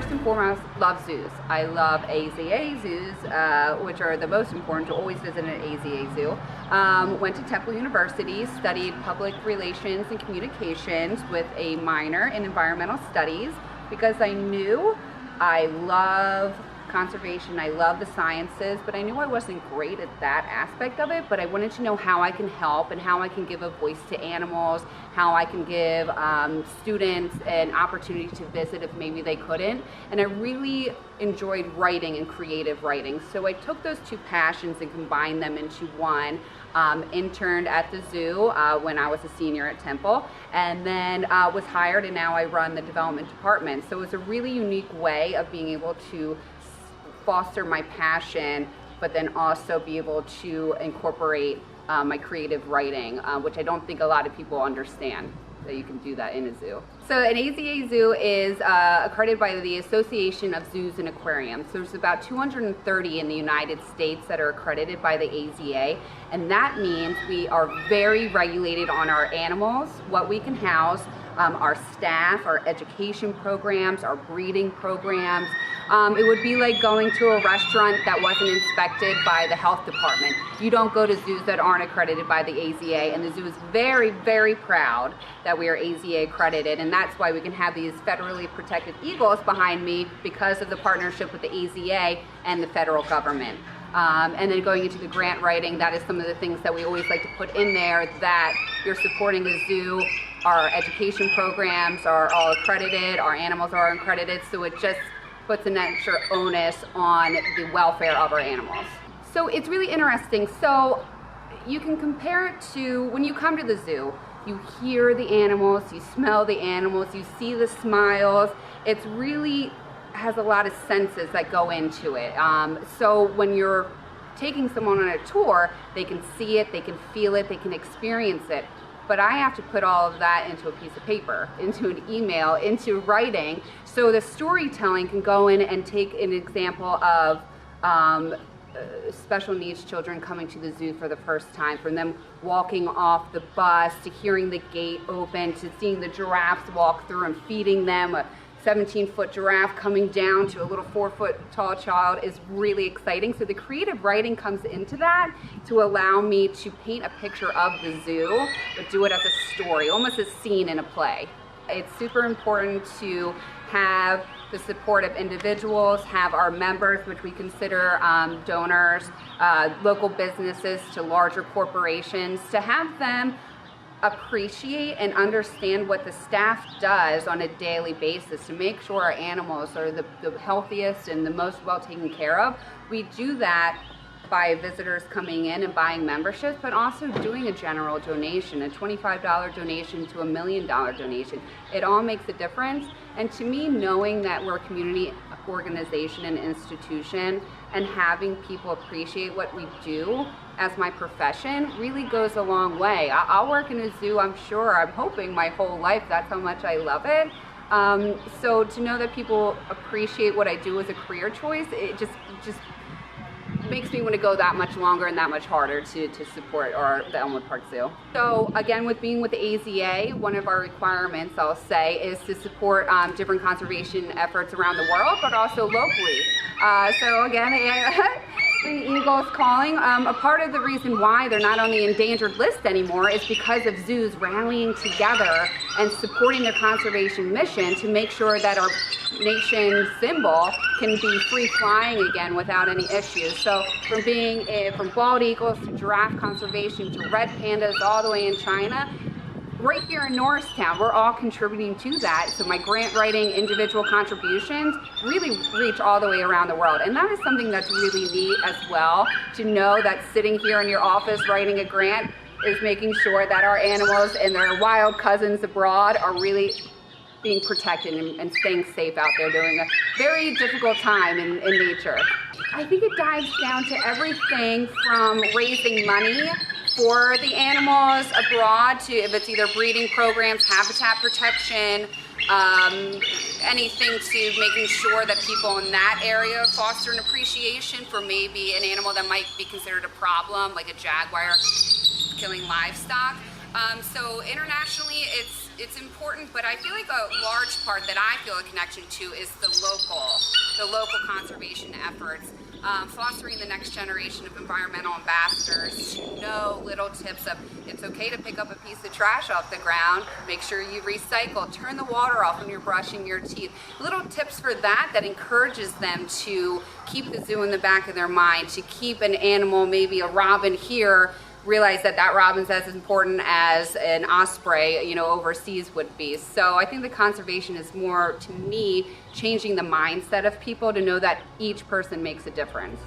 first and foremost love zoos. I love AZA zoos, which are the most important, to always visit an AZA zoo. Went to Temple University, studied public relations and communications with a minor in environmental studies, because I knew I love conservation, I love the sciences, but I knew I wasn't great at that aspect of it, but I wanted to know how I can help and how I can give a voice to animals, how I can give students an opportunity to visit if maybe they couldn't. And I really enjoyed writing and creative writing. So I took those two passions and combined them into one. Interned at the zoo when I was a senior at Temple, and then was hired, and now I run the development department. So it was a really unique way of being able to foster my passion, but then also be able to incorporate my creative writing, which I don't think a lot of people understand, that you can do that in a zoo. So an AZA zoo is accredited by the Association of Zoos and Aquariums. So there's about 230 in the United States that are accredited by the AZA, and that means we are very regulated on our animals, what we can house, our staff, our education programs, our breeding programs. It would be like going to a restaurant that wasn't inspected by the health department. You don't go to zoos that aren't accredited by the AZA, and the zoo is very, very proud that we are AZA accredited, and that's why we can have these federally protected eagles behind me, because of the partnership with the AZA and the federal government. And then going into the grant writing, that is some of the things that we always like to put in there, that you're supporting a zoo. Our education programs are all accredited, our animals are accredited, so it just puts an extra onus on the welfare of our animals. So it's really interesting. So you can compare it to when you come to the zoo, you hear the animals, you smell the animals, you see the smiles. It's really has a lot of senses that go into it. So when you're taking someone on a tour, they can see it, they can feel it, they can experience it. But I have to put all of that into a piece of paper, into an email, into writing, so the storytelling can go in and take an example of special needs children coming to the zoo for the first time, from them walking off the bus, to hearing the gate open, to seeing the giraffes walk through and feeding them. A 17-foot giraffe coming down to a little 4-foot tall child is really exciting. So the creative writing comes into that to allow me to paint a picture of the zoo, but do it as a story, almost a scene in a play. It's super important to have the support of individuals, have our members, which we consider donors, local businesses to larger corporations, to have them appreciate and understand what the staff does on a daily basis to make sure our animals are the healthiest and the most well taken care of. We do that by visitors coming in and buying memberships, but also doing a general donation, a $25 donation to $1 million donation. It all makes a difference. And to me, knowing that we're a community organization and institution, and having people appreciate what we do as my profession really goes a long way. I'll work in a zoo, I'm hoping my whole life. That's how much I love it. So to know that people appreciate what I do as a career choice, it just makes me want to go that much longer and that much harder to support the Elmwood Park Zoo. So again, with being with the AZA, one of our requirements, I'll say, is to support different conservation efforts around the world, but also locally. So again, the Eagles calling. A part of the reason why they're not on the endangered list anymore is because of zoos rallying together and supporting their conservation mission to make sure that our nation symbol can be free flying again without any issues. So from bald eagles to giraffe conservation to red pandas all the way in China, right here in Norristown, we're all contributing to that. So my grant writing, individual contributions really reach all the way around the world. And that is something that's really neat as well, to know that sitting here in your office writing a grant is making sure that our animals and their wild cousins abroad are really being protected and staying safe out there during a very difficult time in nature. I think it dives down to everything from raising money for the animals abroad, to if it's either breeding programs, habitat protection, anything to making sure that people in that area foster an appreciation for maybe an animal that might be considered a problem, like a jaguar killing livestock. So internationally, it's important, but I feel like a large part that I feel a connection to is the local conservation efforts, fostering the next generation of environmental ambassadors to know little tips of it's okay to pick up a piece of trash off the ground, make sure you recycle, turn the water off when you're brushing your teeth. Little tips for that encourages them to keep the zoo in the back of their mind, to keep an animal, maybe a robin here, realize that robin's as important as an osprey, you know, overseas would be. So I think the conservation is more, to me, changing the mindset of people to know that each person makes a difference.